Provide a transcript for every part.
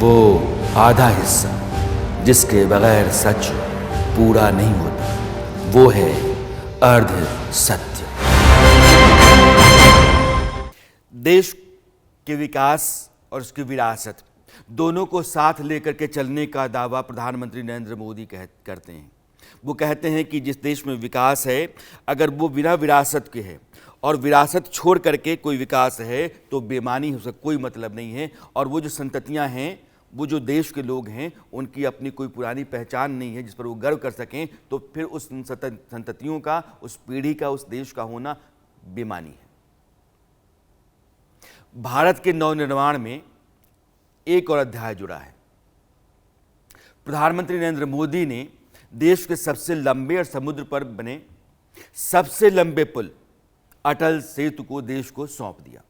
वो आधा हिस्सा जिसके बगैर सच पूरा नहीं होता, वो है अर्ध सत्य। देश के विकास और उसकी विरासत दोनों को साथ लेकर के चलने का दावा प्रधानमंत्री नरेंद्र मोदी करते हैं। वो कहते हैं कि जिस देश में विकास है, अगर वो बिना विरासत के है और विरासत छोड़ करके कोई विकास है तो बेईमानी उसका कोई मतलब नहीं है। और वो जो संततियां हैं, वो जो देश के लोग हैं, उनकी अपनी कोई पुरानी पहचान नहीं है जिस पर वो गर्व कर सकें, तो फिर उस संततियों का, उस पीढ़ी का, उस देश का होना बेईमानी है। भारत के नवनिर्माण में एक और अध्याय जुड़ा है। प्रधानमंत्री नरेंद्र मोदी ने देश के सबसे लंबे और समुद्र पर बने सबसे लंबे पुल अटल सेतु को देश को सौंप दिया।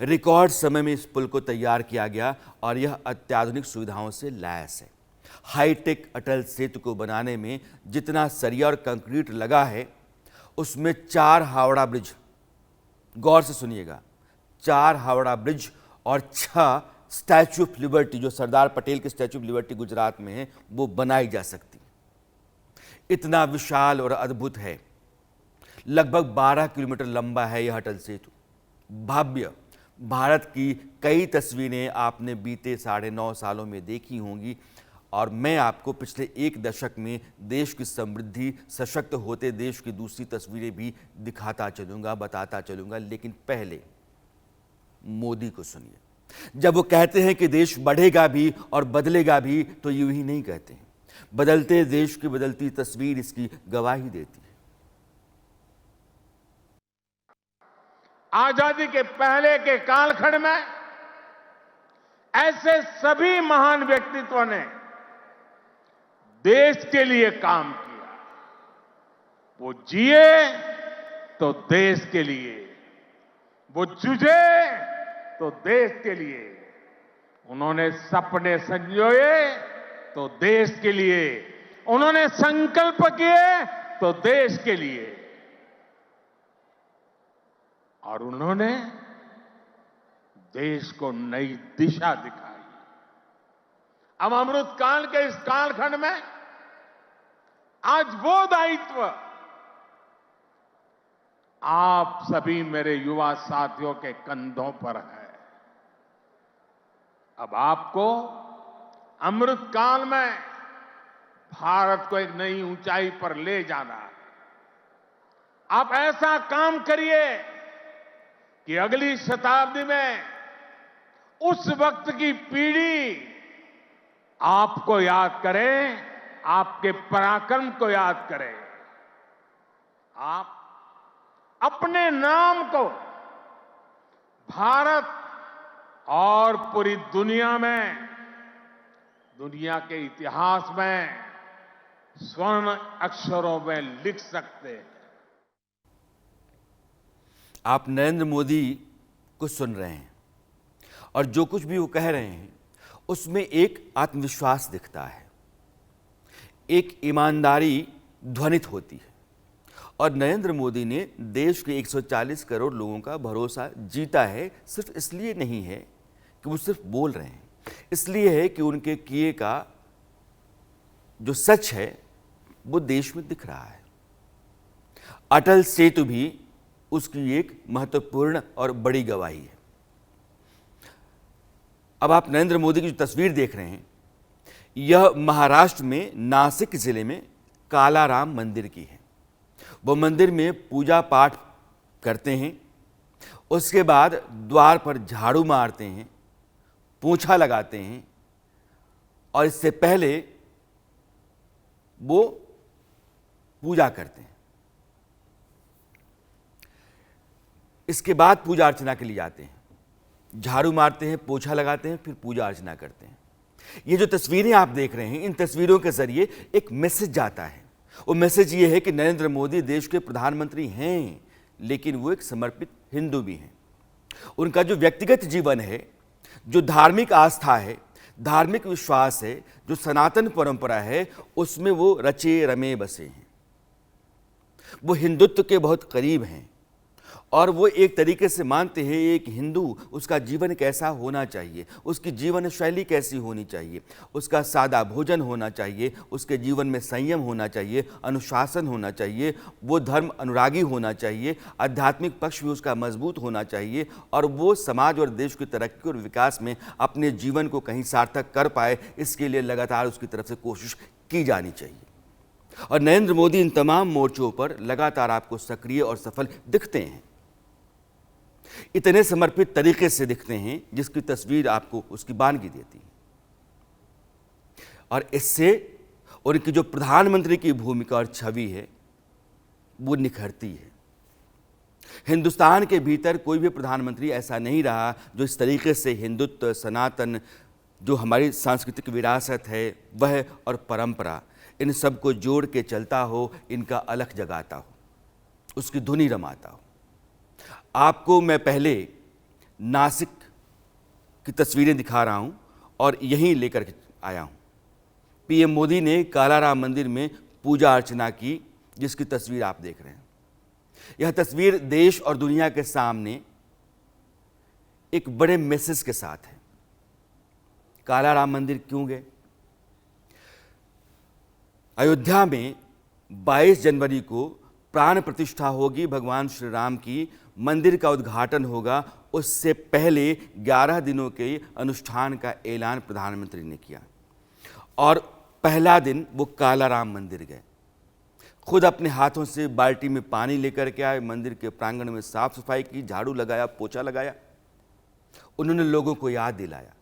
रिकॉर्ड समय में इस पुल को तैयार किया गया और यह अत्याधुनिक सुविधाओं से लैस है। हाईटेक अटल सेतु को बनाने में जितना सरिया और कंक्रीट लगा है, उसमें 4 हावड़ा ब्रिज, गौर से सुनिएगा, 4 हावड़ा ब्रिज और 6 स्टैच्यू ऑफ लिबर्टी, जो सरदार पटेल के स्टैच्यू ऑफ लिबर्टी गुजरात में है, वो बनाई जा सकती। इतना विशाल और अद्भुत है। लगभग 12 किलोमीटर लंबा है यह अटल सेतु। भव्य। भारत की कई तस्वीरें आपने बीते 9.5 सालों में देखी होंगी और मैं आपको पिछले 1 दशक में देश की समृद्धि, सशक्त होते देश की दूसरी तस्वीरें भी दिखाता चलूंगा, बताता चलूंगा। लेकिन पहले मोदी को सुनिए। जब वो कहते हैं कि देश बढ़ेगा भी और बदलेगा भी, तो यूं ही नहीं कहते हैं। बदलते देश की बदलती तस्वीर इसकी गवाही देती है। आजादी के पहले के कालखंड में ऐसे सभी महान व्यक्तित्वों ने देश के लिए काम किया। वो जिए तो देश के लिए, वो जूझे तो देश के लिए, उन्होंने सपने संजोए तो देश के लिए, उन्होंने संकल्प किए तो देश के लिए, और उन्होंने देश को नई दिशा दिखाई। अब अमृत काल के इस कालखंड में आज वो दायित्व आप सभी मेरे युवा साथियों के कंधों पर है। अब आपको अमृत काल में भारत को एक नई ऊंचाई पर ले जाना है। आप ऐसा काम करिए कि अगली शताब्दी में उस वक्त की पीढ़ी आपको याद करे, आपके पराक्रम को याद करे। आप अपने नाम को भारत और पूरी दुनिया में, दुनिया के इतिहास में स्वर्ण अक्षरों में लिख सकते हैं। आप नरेंद्र मोदी को सुन रहे हैं और जो कुछ भी वो कह रहे हैं उसमें एक आत्मविश्वास दिखता है, एक ईमानदारी ध्वनित होती है। और नरेंद्र मोदी ने देश के 140 करोड़ लोगों का भरोसा जीता है। सिर्फ इसलिए नहीं है कि वो सिर्फ बोल रहे हैं, इसलिए है कि उनके किए का जो सच है वो देश में दिख रहा है। अटल सेतु भी उसकी एक महत्वपूर्ण और बड़ी गवाही है। अब आप नरेंद्र मोदी की जो तस्वीर देख रहे हैं, यह महाराष्ट्र में नासिक जिले में कालाराम मंदिर की है। वो मंदिर में पूजा पाठ करते हैं, उसके बाद द्वार पर झाड़ू मारते हैं, पोंछा लगाते हैं और इससे पहले वो पूजा करते हैं। इसके बाद पूजा अर्चना के लिए जाते हैं, झाड़ू मारते हैं, पोछा लगाते हैं, फिर पूजा अर्चना करते हैं। ये जो तस्वीरें आप देख रहे हैं, इन तस्वीरों के जरिए एक मैसेज जाता है। वो मैसेज ये है कि नरेंद्र मोदी देश के प्रधानमंत्री हैं, लेकिन वो एक समर्पित हिंदू भी हैं। उनका जो व्यक्तिगत जीवन है, जो धार्मिक आस्था है, धार्मिक विश्वास है, जो सनातन परंपरा है, उसमें वो रचे रमे बसे हैं। वो हिंदुत्व के बहुत करीब हैं और वो एक तरीके से मानते हैं एक हिंदू उसका जीवन कैसा होना चाहिए, उसकी जीवन शैली कैसी होनी चाहिए, उसका सादा भोजन होना चाहिए, उसके जीवन में संयम होना चाहिए, अनुशासन होना चाहिए, वो धर्म अनुरागी होना चाहिए, आध्यात्मिक पक्ष भी उसका मजबूत होना चाहिए और वो समाज और देश की तरक्की और विकास में अपने जीवन को कहीं सार्थक कर पाए, इसके लिए लगातार उसकी तरफ से कोशिश की जानी चाहिए। और नरेंद्र मोदी इन तमाम मोर्चों पर लगातार आपको सक्रिय और सफल दिखते हैं, इतने समर्पित तरीके से दिखते हैं जिसकी तस्वीर आपको उसकी बानगी देती है। और इससे उनकी जो प्रधानमंत्री की भूमिका और छवि है वो निखरती है। हिंदुस्तान के भीतर कोई भी प्रधानमंत्री ऐसा नहीं रहा जो इस तरीके से हिंदुत्व, सनातन, जो हमारी सांस्कृतिक विरासत है वह और परंपरा, इन सब को जोड़ के चलता हो, इनका अलख जगाता हो, उसकी धुनी रमाता हो। आपको मैं पहले नासिक की तस्वीरें दिखा रहा हूं और यहीं लेकर आया हूं। पीएम मोदी ने काला राम मंदिर में पूजा अर्चना की, जिसकी तस्वीर आप देख रहे हैं। यह तस्वीर देश और दुनिया के सामने एक बड़े मैसेज के साथ है। काला राम मंदिर क्यों गए? अयोध्या में 22 जनवरी को प्राण प्रतिष्ठा होगी भगवान श्री राम की, मंदिर का उद्घाटन होगा। उससे पहले 11 दिनों के अनुष्ठान का ऐलान प्रधानमंत्री ने किया और पहला दिन वो काला राम मंदिर गए। खुद अपने हाथों से बाल्टी में पानी लेकर के आए, मंदिर के प्रांगण में साफ सफाई की, झाड़ू लगाया, पोछा लगाया। उन्होंने लोगों को याद दिलाया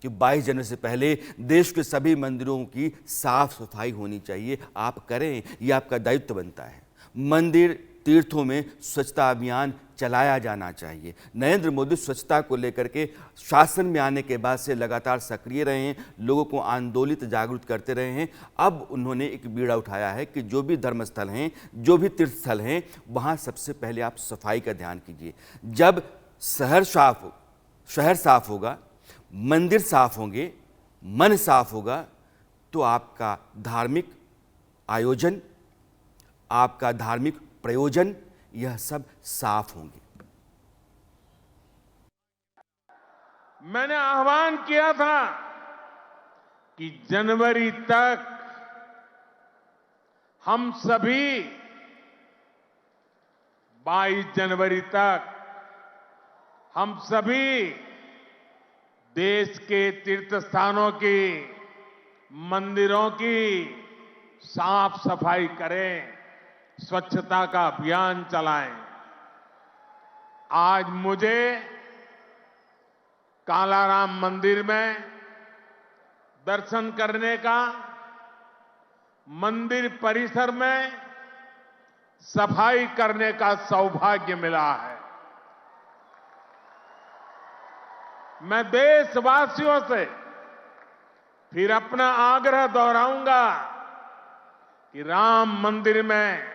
कि 22 जनवरी से पहले देश के सभी मंदिरों की साफ सफाई होनी चाहिए। आप करें, ये आपका दायित्व बनता है। मंदिर तीर्थों में स्वच्छता अभियान चलाया जाना चाहिए। नरेंद्र मोदी स्वच्छता को लेकर के शासन में आने के बाद से लगातार सक्रिय रहे हैं, लोगों को आंदोलित जागरूक करते रहे हैं। अब उन्होंने एक बीड़ा उठाया है कि जो भी धर्मस्थल हैं, जो भी तीर्थस्थल हैं, वहाँ सबसे पहले आप सफाई का ध्यान कीजिए। जब शहर साफ होगा, मंदिर साफ होंगे, मन साफ होगा, तो आपका धार्मिक आयोजन, आपका धार्मिक प्रयोजन, यह सब साफ होंगे। मैंने आह्वान किया था कि जनवरी तक हम सभी 22 जनवरी तक हम सभी देश के तीर्थ स्थानों की, मंदिरों की साफ सफाई करें, स्वच्छता का अभियान चलाएं। आज मुझे काला राम मंदिर में दर्शन करने का, मंदिर परिसर में सफाई करने का सौभाग्य मिला है। मैं देशवासियों से फिर अपना आग्रह दोहराऊंगा कि राम मंदिर में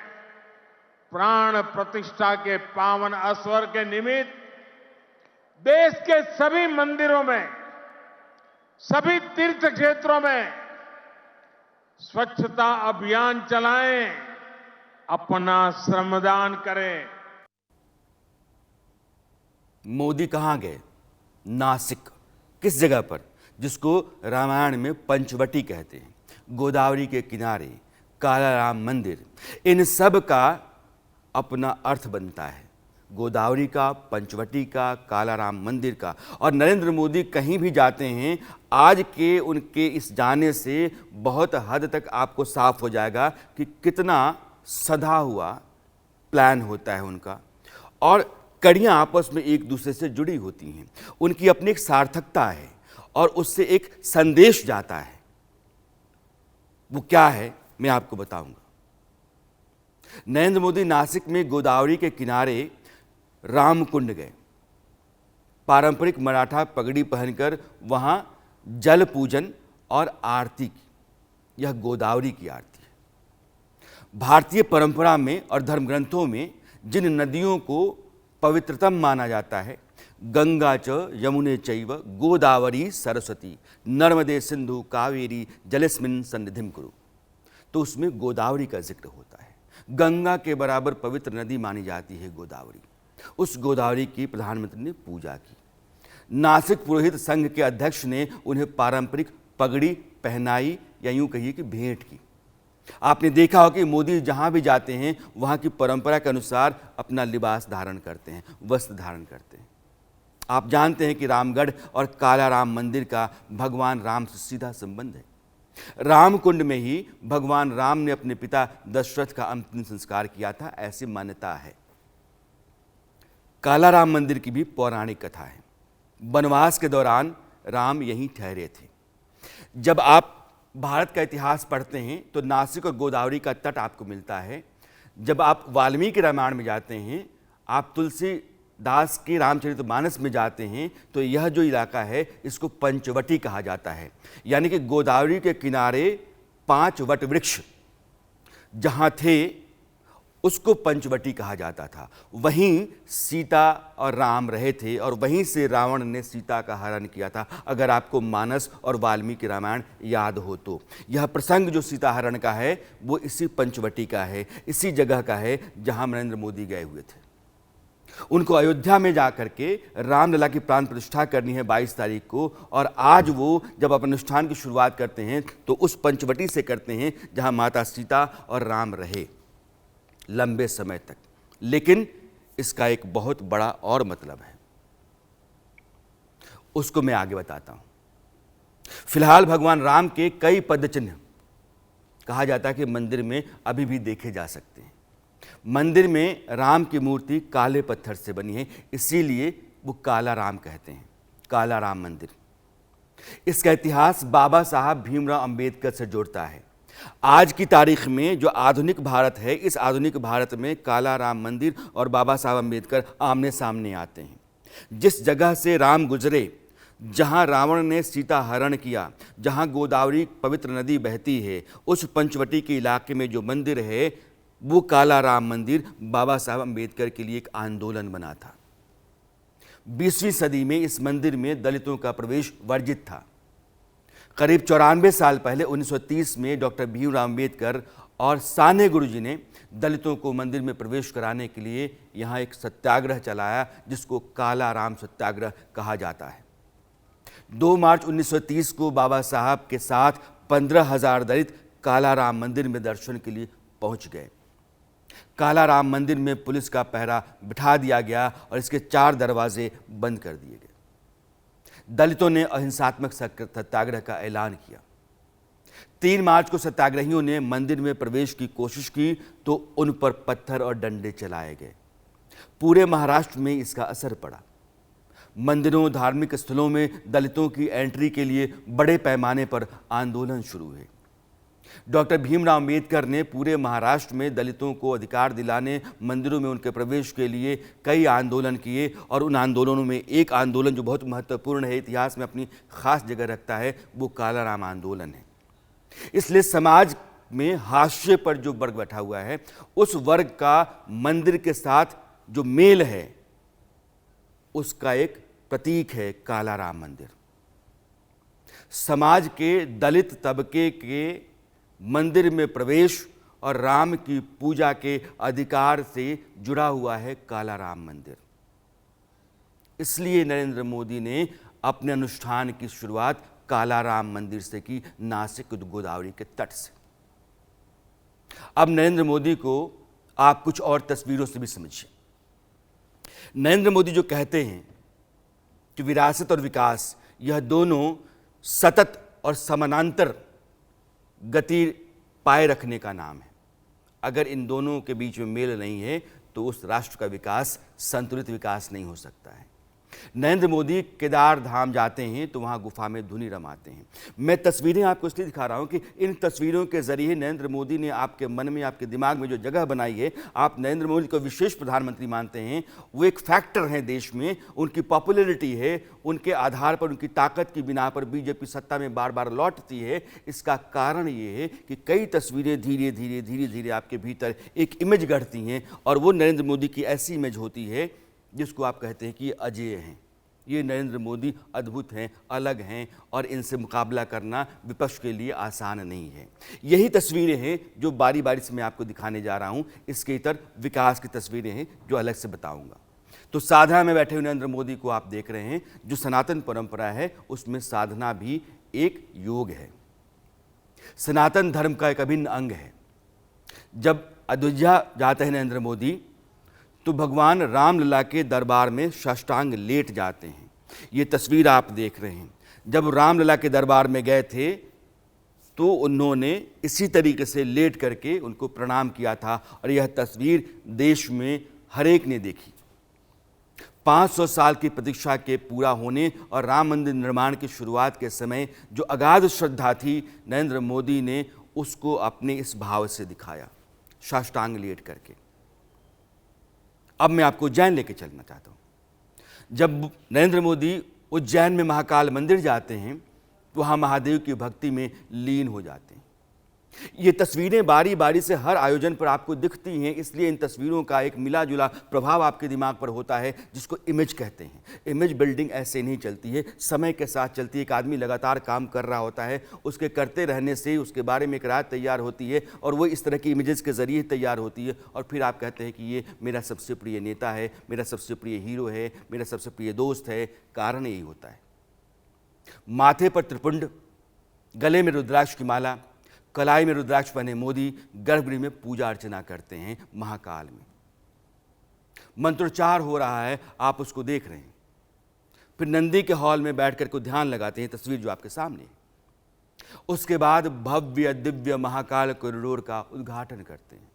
प्राण प्रतिष्ठा के पावन अवसर के निमित्त देश के सभी मंदिरों में, सभी तीर्थ क्षेत्रों में स्वच्छता अभियान चलाएं, अपना श्रमदान करें। मोदी कहाँ गए? नासिक। किस जगह पर? जिसको रामायण में पंचवटी कहते हैं। गोदावरी के किनारे काला राम मंदिर, इन सब का अपना अर्थ बनता है। गोदावरी का, पंचवटी का, काला राम मंदिर का। और नरेंद्र मोदी कहीं भी जाते हैं, आज के उनके इस जाने से बहुत हद तक आपको साफ हो जाएगा कि कितना सधा हुआ प्लान होता है उनका, और कड़ियाँ आपस में एक दूसरे से जुड़ी होती हैं। उनकी अपनी एक सार्थकता है और उससे एक संदेश जाता है। वो क्या है मैं आपको बताऊंगा। नरेंद्र मोदी नासिक में गोदावरी के किनारे रामकुंड गए। पारंपरिक मराठा पगड़ी पहनकर वहां जल पूजन और आरती की। यह गोदावरी की आरती है। भारतीय परंपरा में और धर्म ग्रंथों में जिन नदियों को पवित्रतम माना जाता है, गंगा च यमुने चैव गोदावरी सरस्वती नर्मदे सिंधु कावेरी जलेस्मिन् सन्निधिं कुरु, तो उसमें गोदावरी का जिक्र होता है। गंगा के बराबर पवित्र नदी मानी जाती है गोदावरी। उस गोदावरी की प्रधानमंत्री ने पूजा की। नासिक पुरोहित संघ के अध्यक्ष ने उन्हें पारंपरिक पगड़ी पहनाई या यूं कहिए कि भेंट की। आपने देखा हो कि मोदी जहां भी जाते हैं वहां की परंपरा के अनुसार अपना लिबास धारण करते हैं, वस्त्र धारण करते हैं। आप जानते हैं कि रामगढ़ और काला राम मंदिर का भगवान राम से सीधा संबंध है। रामकुंड में ही भगवान राम ने अपने पिता दशरथ का अंतिम संस्कार किया था, ऐसी मान्यता है। काला राम मंदिर की भी पौराणिक कथा है। वनवास के दौरान राम यहीं ठहरे थे। जब आप भारत का इतिहास पढ़ते हैं तो नासिक और गोदावरी का तट आपको मिलता है। जब आप वाल्मीकि रामायण में जाते हैं, आप तुलसीदास के रामचरितमानस में जाते हैं, तो यह जो इलाका है इसको पंचवटी कहा जाता है। यानी कि गोदावरी के किनारे 5 वट वृक्ष जहां थे उसको पंचवटी कहा जाता था। वहीं सीता और राम रहे थे और वहीं से रावण ने सीता का हरण किया था। अगर आपको मानस और वाल्मीकि रामायण याद हो तो यह प्रसंग जो सीता हरण का है वो इसी पंचवटी का है, इसी जगह का है जहां नरेंद्र मोदी गए हुए थे। उनको अयोध्या में जाकर के रामलला की प्राण प्रतिष्ठा करनी है 22 तारीख को, और आज वो जब अपने अनुष्ठान की शुरुआत करते हैं तो उस पंचवटी से करते हैं जहां माता सीता और राम रहे लंबे समय तक। लेकिन इसका एक बहुत बड़ा और मतलब है, उसको मैं आगे बताता हूं। फिलहाल भगवान राम के कई पद चिन्ह कहा जाता है कि मंदिर में अभी भी देखे जा सकते हैं। मंदिर में राम की मूर्ति काले पत्थर से बनी है, इसीलिए वो काला राम कहते हैं, काला राम मंदिर। इसका इतिहास बाबा साहब भीमराव अंबेडकर से जोड़ता है। आज की तारीख में जो आधुनिक भारत है, इस आधुनिक भारत में काला राम मंदिर और बाबा साहब अंबेडकर आमने सामने आते हैं। जिस जगह से राम गुजरे, जहां रावण ने सीता हरण किया, जहां गोदावरी पवित्र नदी बहती है, उस पंचवटी के इलाके में जो मंदिर है वो काला राम मंदिर बाबा साहब अंबेडकर के लिए एक आंदोलन बना था। 20वीं सदी में इस मंदिर में दलितों का प्रवेश वर्जित था। करीब 94 साल पहले 1930 में डॉक्टर भीमराव अंबेडकर और साने गुरुजी ने दलितों को मंदिर में प्रवेश कराने के लिए यहाँ एक सत्याग्रह चलाया, जिसको काला राम सत्याग्रह कहा जाता है। 2 मार्च 1930 को बाबा साहब के साथ 15,000 दलित काला राम मंदिर में दर्शन के लिए पहुंच गए। काला राम मंदिर में पुलिस का पहरा बिठा दिया गया और इसके 4 दरवाजे बंद कर दिए गए। दलितों ने अहिंसात्मक सत्याग्रह का ऐलान किया। 3 मार्च को सत्याग्रहियों ने मंदिर में प्रवेश की कोशिश की तो उन पर पत्थर और डंडे चलाए गए। पूरे महाराष्ट्र में इसका असर पड़ा। मंदिरों, धार्मिक स्थलों में दलितों की एंट्री के लिए बड़े पैमाने पर आंदोलन शुरू हुए। डॉक्टर भीमराव अंबेडकर ने पूरे महाराष्ट्र में दलितों को अधिकार दिलाने, मंदिरों में उनके प्रवेश के लिए कई आंदोलन किए, और उन आंदोलनों में एक आंदोलन जो बहुत महत्वपूर्ण है, इतिहास में अपनी खास जगह रखता है, वो काला राम आंदोलन है। इसलिए समाज में हाशिए पर जो वर्ग बैठा हुआ है, उस वर्ग का मंदिर के साथ जो मेल है उसका एक प्रतीक है काला राम मंदिर। समाज के दलित तबके के मंदिर में प्रवेश और राम की पूजा के अधिकार से जुड़ा हुआ है काला राम मंदिर। इसलिए नरेंद्र मोदी ने अपने अनुष्ठान की शुरुआत काला राम मंदिर से की, नासिक गोदावरी के तट से। अब नरेंद्र मोदी को आप कुछ और तस्वीरों से भी समझिए। नरेंद्र मोदी जो कहते हैं कि विरासत और विकास यह दोनों सतत और समानांतर गति पाए रखने का नाम है। अगर इन दोनों के बीच में मेल नहीं है तो उस राष्ट्र का विकास संतुलित विकास नहीं हो सकता है। नरेंद्र मोदी केदार धाम जाते हैं तो वहाँ गुफा में धुनी रमाते हैं। मैं तस्वीरें आपको इसलिए दिखा रहा हूँ कि इन तस्वीरों के जरिए नरेंद्र मोदी ने आपके मन में, आपके दिमाग में जो जगह बनाई है, आप नरेंद्र मोदी को विशेष प्रधानमंत्री मानते हैं, वो एक फैक्टर हैं देश में। उनकी पॉपुलैरिटी है, उनके आधार पर, उनकी ताकत की बिना पर बीजेपी सत्ता में बार बार लौटती है। इसका कारण ये है कि कई तस्वीरें धीरे धीरे आपके भीतर एक इमेज गढ़ती हैं, और वो नरेंद्र मोदी की ऐसी इमेज होती है जिसको आप कहते हैं कि ये अजेय हैं, ये नरेंद्र मोदी अद्भुत हैं, अलग हैं, और इनसे मुकाबला करना विपक्ष के लिए आसान नहीं है। यही तस्वीरें हैं जो बारी बारी से मैं आपको दिखाने जा रहा हूं। इसके इतर विकास की तस्वीरें हैं जो अलग से बताऊंगा। तो साधना में बैठे हुए नरेंद्र मोदी को आप देख रहे हैं। जो सनातन परंपरा है उसमें साधना भी एक योग है, सनातन धर्म का एक अभिन्न अंग है। जब अयोध्या जाते हैं नरेंद्र मोदी तो भगवान रामलला के दरबार में साष्टांग लेट जाते हैं। ये तस्वीर आप देख रहे हैं। जब रामलला के दरबार में गए थे तो उन्होंने इसी तरीके से लेट करके उनको प्रणाम किया था और यह तस्वीर देश में हर एक ने देखी। 500 साल की प्रतीक्षा के पूरा होने और राम मंदिर निर्माण की शुरुआत के समय जो अगाध श्रद्धा थी, नरेंद्र मोदी ने उसको अपने इस भाव से दिखाया, साष्टांग लेट करके। अब मैं आपको उज्जैन लेके चलना चाहता हूं। जब नरेंद्र मोदी उज्जैन में महाकाल मंदिर जाते हैं तो वहां महादेव की भक्ति में लीन हो जाते हैं। ये तस्वीरें बारी बारी से हर आयोजन पर आपको दिखती हैं, इसलिए इन तस्वीरों का एक मिला जुला प्रभाव आपके दिमाग पर होता है, जिसको इमेज कहते हैं। इमेज बिल्डिंग ऐसे नहीं चलती है, समय के साथ चलती है। एक आदमी लगातार काम कर रहा होता है, उसके करते रहने से उसके बारे में एक राय तैयार होती है और वो इस तरह की इमेजेस के जरिए तैयार होती है और फिर आप कहते हैं कि ये मेरा सबसे प्रिय नेता है, मेरा सबसे प्रिय हीरो है, मेरा सबसे प्रिय दोस्त है। कारण यही होता है। माथे पर त्रिपुंड, गले में रुद्राक्ष की माला, कलाई में रुद्राक्ष पहने मोदी गर्भगृह में पूजा अर्चना करते हैं महाकाल में। मंत्रोच्चार हो रहा है, आप उसको देख रहे हैं। फिर नंदी के हॉल में बैठकर को ध्यान लगाते हैं, तस्वीर जो आपके सामने है। उसके बाद भव्य दिव्य महाकाल कॉरिडोर का उद्घाटन करते हैं।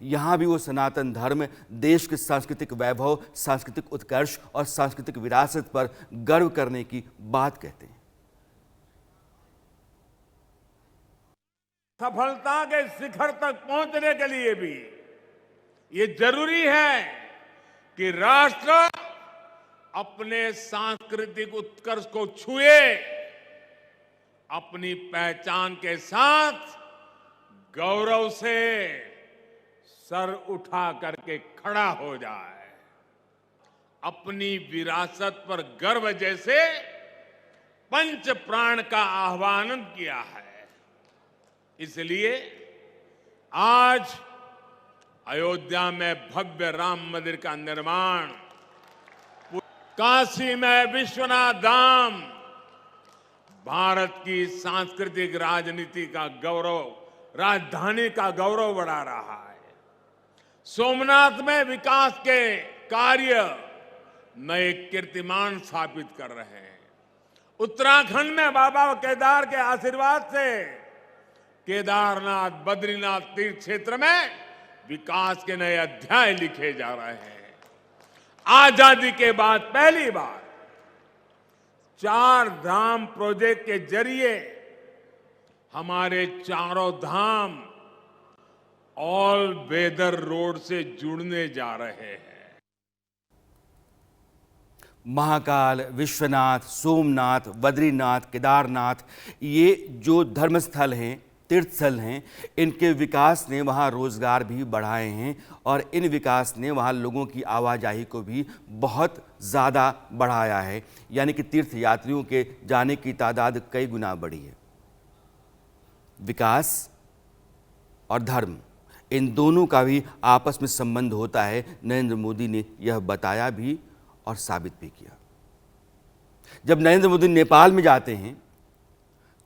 यहां भी वो सनातन धर्म, देश के सांस्कृतिक वैभव, सांस्कृतिक उत्कर्ष और सांस्कृतिक विरासत पर गर्व करने की बात कहते हैं। सफलता के शिखर तक पहुंचने के लिए भी ये जरूरी है कि राष्ट्र अपने सांस्कृतिक उत्कर्ष को छुए, अपनी पहचान के साथ गौरव से सर उठा करके खड़ा हो जाए। अपनी विरासत पर गर्व जैसे पंच प्राण का आह्वान किया है। इसलिए आज अयोध्या में भव्य राम मंदिर का निर्माण, काशी में विश्वनाथ धाम भारत की सांस्कृतिक राजनीति का गौरव, राजधानी का गौरव बढ़ा रहा है। सोमनाथ में विकास के कार्य नए कीर्तिमान स्थापित कर रहे हैं। उत्तराखंड में बाबा केदार के आशीर्वाद से केदारनाथ, बद्रीनाथ तीर्थ क्षेत्र में विकास के नए अध्याय लिखे जा रहे हैं। आजादी के बाद पहली बार 4 धाम प्रोजेक्ट के जरिए हमारे चारों धाम ऑल वेदर रोड से जुड़ने जा रहे हैं। महाकाल, विश्वनाथ, सोमनाथ, बद्रीनाथ, केदारनाथ, ये जो धर्मस्थल हैं, तीर्थस्थल हैं, इनके विकास ने वहाँ रोजगार भी बढ़ाए हैं और इन विकास ने वहाँ लोगों की आवाजाही को भी बहुत ज़्यादा बढ़ाया है। यानी कि तीर्थ यात्रियों के जाने की तादाद कई गुना बढ़ी है। विकास और धर्म, इन दोनों का भी आपस में संबंध होता है। नरेंद्र मोदी ने यह बताया भी और साबित भी किया। जब नरेंद्र मोदी नेपाल में जाते हैं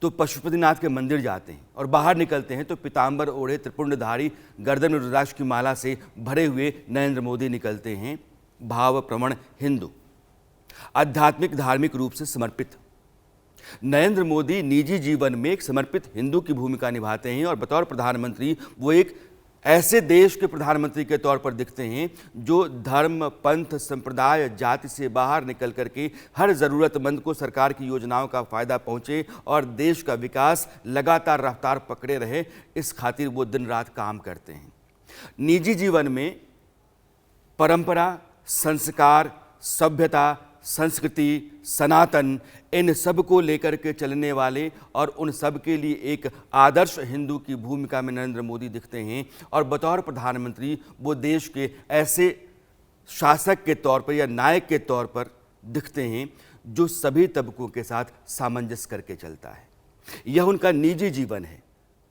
तो पशुपतिनाथ के मंदिर जाते हैं और बाहर निकलते हैं तो पीतांबर ओढ़े, त्रिपुंडधारी, गर्दन में रुद्राक्ष की माला से भरे हुए नरेंद्र मोदी निकलते हैं भाव प्रवण हिंदू, आध्यात्मिक धार्मिक रूप से समर्पित। नरेंद्र मोदी निजी जीवन में एक समर्पित हिंदू की भूमिका निभाते हैं और बतौर प्रधानमंत्री वो एक ऐसे देश के प्रधानमंत्री के तौर पर दिखते हैं जो धर्म, पंथ, संप्रदाय, जाति से बाहर निकल करके हर ज़रूरतमंद को सरकार की योजनाओं का फ़ायदा पहुंचे और देश का विकास लगातार रफ्तार पकड़े रहे, इस खातिर वो दिन रात काम करते हैं। निजी जीवन में परंपरा, संस्कार, सभ्यता, संस्कृति, सनातन, इन सब को लेकर के चलने वाले और उन सब के लिए एक आदर्श हिंदू की भूमिका में नरेंद्र मोदी दिखते हैं और बतौर प्रधानमंत्री वो देश के ऐसे शासक के तौर पर या नायक के तौर पर दिखते हैं जो सभी तबकों के साथ सामंजस्य करके चलता है। यह उनका निजी जीवन है,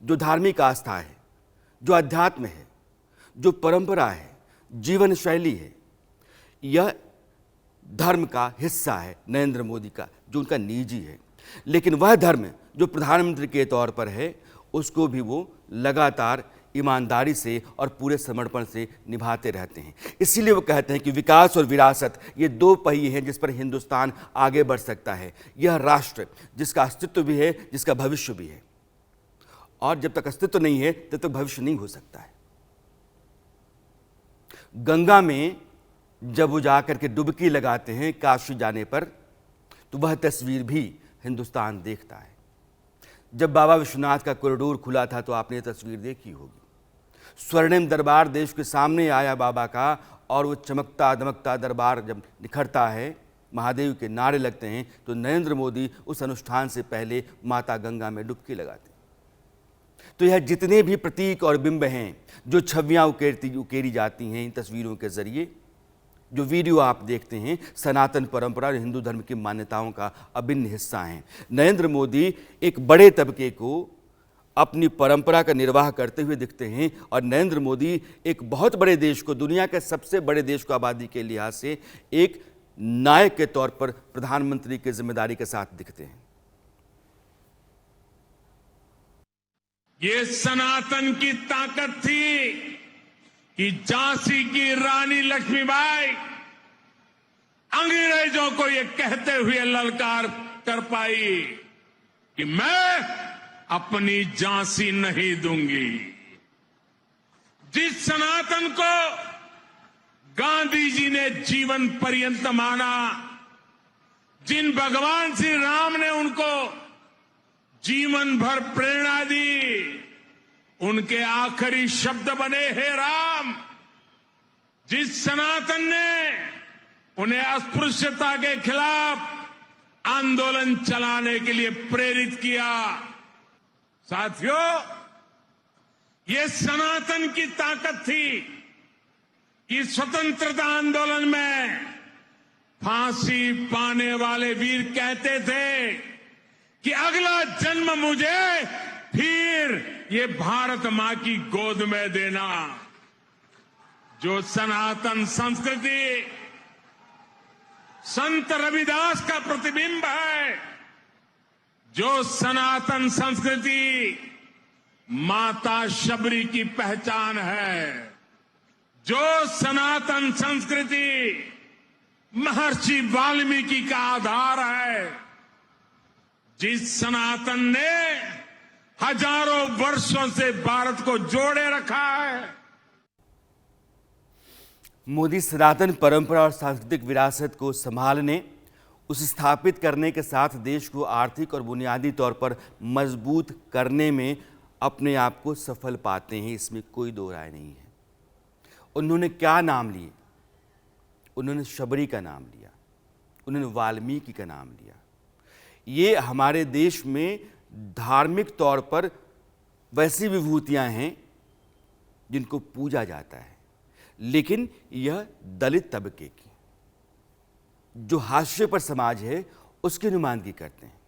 जो धार्मिक आस्था है, जो अध्यात्म है, जो परंपरा है, जीवन शैली है। यह धर्म का हिस्सा है नरेंद्र मोदी का, जो उनका निजी है, लेकिन वह धर्म जो प्रधानमंत्री के तौर पर है उसको भी वो लगातार ईमानदारी से और पूरे समर्पण से निभाते रहते हैं। इसीलिए वो कहते हैं कि विकास और विरासत ये दो पहिए हैं जिस पर हिंदुस्तान आगे बढ़ सकता है। यह राष्ट्र जिसका अस्तित्व भी है, जिसका भविष्य भी है, और जब तक अस्तित्व नहीं है तब तक भविष्य नहीं हो सकता है। गंगा में जब वो जाकर के डुबकी लगाते हैं काशी जाने पर, तो वह तस्वीर भी हिंदुस्तान देखता है। जब बाबा विश्वनाथ का कॉरिडोर खुला था तो आपने ये तस्वीर देखी होगी। स्वर्णिम दरबार देश के सामने आया बाबा का, और वो चमकता दमकता दरबार जब निखरता है, महादेव के नारे लगते हैं, तो नरेंद्र मोदी उस अनुष्ठान से पहले माता गंगा में डुबकी लगाते हैं। तो यह जितने भी प्रतीक और बिंब हैं, जो छवियां उकेरी जाती हैं इन तस्वीरों के जरिए, जो वीडियो आप देखते हैं, सनातन परंपरा और हिंदू धर्म की मान्यताओं का अभिन्न हिस्सा हैं। नरेंद्र मोदी एक बड़े तबके को अपनी परंपरा का निर्वाह करते हुए दिखते हैं, और नरेंद्र मोदी एक बहुत बड़े देश को, दुनिया के सबसे बड़े देश को आबादी के लिहाज से एक नायक के तौर पर प्रधानमंत्री की जिम्मेदारी के साथ दिखते हैं। ये सनातन की ताकत थी कि झांसी की रानी लक्ष्मीबाई अंग्रेजों को ये कहते हुए ललकार कर पाई कि मैं अपनी झांसी नहीं दूंगी। जिस सनातन को गांधी जी ने जीवन पर्यंत माना, जिन भगवान श्री राम ने उनको जीवन भर प्रेरणा दी, उनके आखिरी शब्द बने हे राम। जिस सनातन ने उन्हें अस्पृश्यता के खिलाफ आंदोलन चलाने के लिए प्रेरित किया। साथियों, ये सनातन की ताकत थी कि स्वतंत्रता आंदोलन में फांसी पाने वाले वीर कहते थे कि अगला जन्म मुझे फिर ये भारत मां की गोद में देना। जो सनातन संस्कृति संत रविदास का प्रतिबिंब है, जो सनातन संस्कृति माता शबरी की पहचान है, जो सनातन संस्कृति महर्षि वाल्मीकि का आधार है, जिस सनातन ने हजारों वर्षों से भारत को जोड़े रखा है। मोदी सनातन परंपरा और सांस्कृतिक विरासत को संभालने, उसे स्थापित करने के साथ देश को आर्थिक और बुनियादी तौर पर मजबूत करने में अपने आप को सफल पाते हैं, इसमें कोई दो राय नहीं है। उन्होंने क्या नाम लिए? उन्होंने शबरी का नाम लिया, उन्होंने वाल्मीकि का नाम लिया। ये हमारे देश में धार्मिक तौर पर वैसी विभूतियां हैं जिनको पूजा जाता है, लेकिन यह दलित तबके की, जो हाशिए पर समाज है, उसकी नुमाइंदगी करते हैं।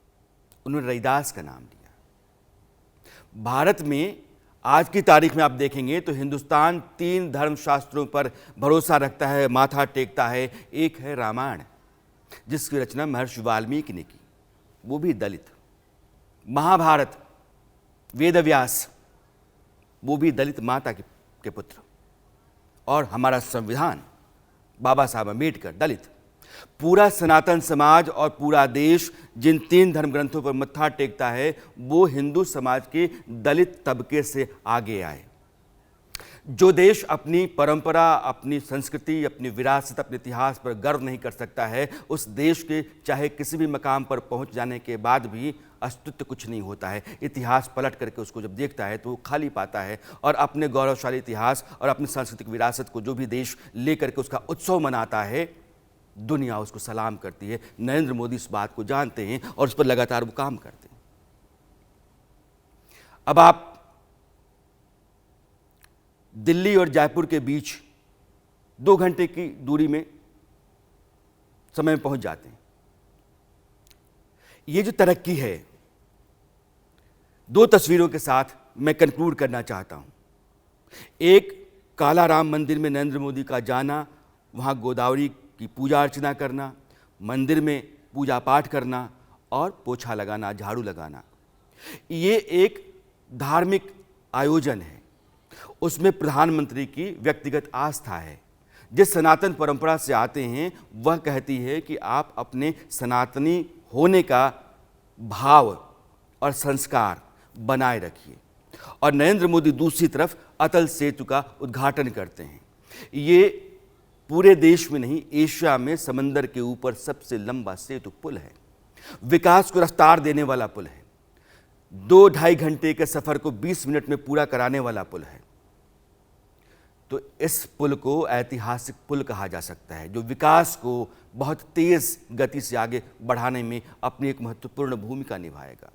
उन्होंने रैदास का नाम लिया। भारत में आज की तारीख में आप देखेंगे तो हिंदुस्तान 3 धर्मशास्त्रों पर भरोसा रखता है, माथा टेकता है। एक है रामायण, जिसकी रचना महर्षि वाल्मीकि ने की, वो भी दलित। महाभारत, वेदव्यास, वो भी दलित माता के पुत्र। और हमारा संविधान, बाबा साहब अम्बेडकर, दलित। पूरा सनातन समाज और पूरा देश जिन 3 धर्म ग्रंथों पर मत्था टेकता है, वो हिंदू समाज के दलित तबके से आगे आए। जो देश अपनी परंपरा, अपनी संस्कृति, अपनी विरासत, अपने इतिहास पर गर्व नहीं कर सकता है, उस देश के चाहे किसी भी मकाम पर पहुंच जाने के बाद भी अस्तित्व कुछ नहीं होता है। इतिहास पलट करके उसको जब देखता है तो वो खाली पाता है, और अपने गौरवशाली इतिहास और अपनी सांस्कृतिक विरासत को जो भी देश लेकर के उसका उत्सव मनाता है, दुनिया उसको सलाम करती है। नरेंद्र मोदी इस बात को जानते हैं और उस पर लगातार वो काम करते हैं। अब आप दिल्ली और जयपुर के बीच 2 घंटे की दूरी में समय में पहुंच जाते हैं। ये जो तरक्की है, 2 तस्वीरों के साथ मैं कंक्लूड करना चाहता हूं। एक, काला राम मंदिर में नरेंद्र मोदी का जाना, वहां गोदावरी की पूजा अर्चना करना, मंदिर में पूजा पाठ करना और पोछा लगाना, झाड़ू लगाना। ये एक धार्मिक आयोजन है, उसमें प्रधानमंत्री की व्यक्तिगत आस्था है। जिस सनातन परंपरा से आते हैं वह कहती है कि आप अपने सनातनी होने का भाव और संस्कार बनाए रखिए। और नरेंद्र मोदी दूसरी तरफ अटल सेतु का उद्घाटन करते हैं। ये पूरे देश में नहीं, एशिया में समंदर के ऊपर सबसे लंबा सेतु पुल है। विकास को रफ्तार देने वाला पुल है। 2-2.5 घंटे के सफर को 20 मिनट में पूरा कराने वाला पुल है। तो इस पुल को ऐतिहासिक पुल कहा जा सकता है, जो विकास को बहुत तेज गति से आगे बढ़ाने में अपनी एक महत्वपूर्ण भूमिका निभाएगा।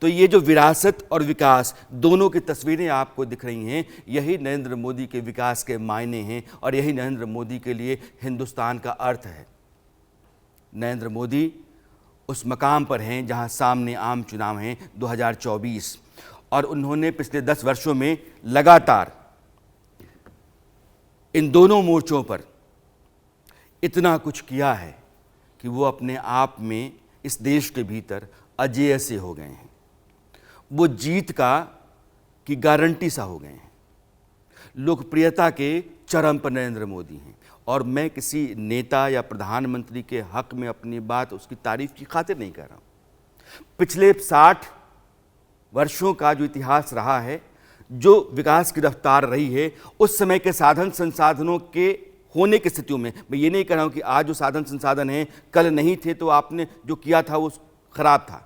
तो ये जो विरासत और विकास दोनों की तस्वीरें आपको दिख रही हैं, यही नरेंद्र मोदी के विकास के मायने हैं और यही नरेंद्र मोदी के लिए हिंदुस्तान का अर्थ है। नरेंद्र मोदी उस मकाम पर हैं जहां सामने आम चुनाव हैं 2024, और उन्होंने पिछले 10 वर्षों में लगातार इन दोनों मोर्चों पर इतना कुछ किया है कि वो अपने आप में इस देश के भीतर अजेय से हो गए हैं। वो जीत की गारंटी सा हो गए हैं। लोकप्रियता के चरम पर नरेंद्र मोदी हैं। और मैं किसी नेता या प्रधानमंत्री के हक में अपनी बात उसकी तारीफ की खातिर नहीं कर रहा हूँ। पिछले 60 वर्षों का जो इतिहास रहा है, जो विकास की रफ्तार रही है, उस समय के साधन संसाधनों के होने की स्थितियों में, मैं ये नहीं कह रहा हूँ कि आज जो साधन संसाधन हैं कल नहीं थे तो आपने जो किया था वो खराब था,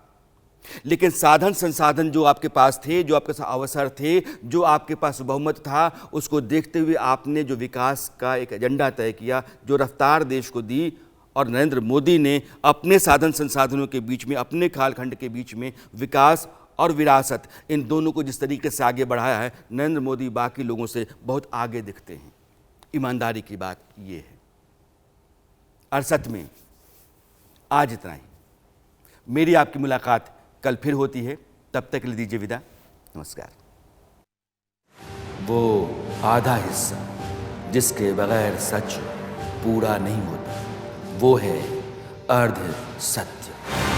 लेकिन साधन संसाधन जो आपके पास थे, जो आपके पास अवसर थे, जो आपके पास बहुमत था, उसको देखते हुए आपने जो विकास का एक एजेंडा तय किया, जो रफ्तार देश को दी। और नरेंद्र मोदी ने अपने साधन संसाधनों के बीच में, अपने कालखंड के बीच में विकास और विरासत, इन दोनों को जिस तरीके से आगे बढ़ाया है, नरेंद्र मोदी बाकी लोगों से बहुत आगे दिखते हैं। ईमानदारी की बात ये है। अरसत में आज इतना ही। मेरी आपकी मुलाकात कल फिर होती है, तब तक के लिए दीजिए विदा। नमस्कार। वो आधा हिस्सा जिसके बगैर सच पूरा नहीं होता, वो है अर्ध सत्य।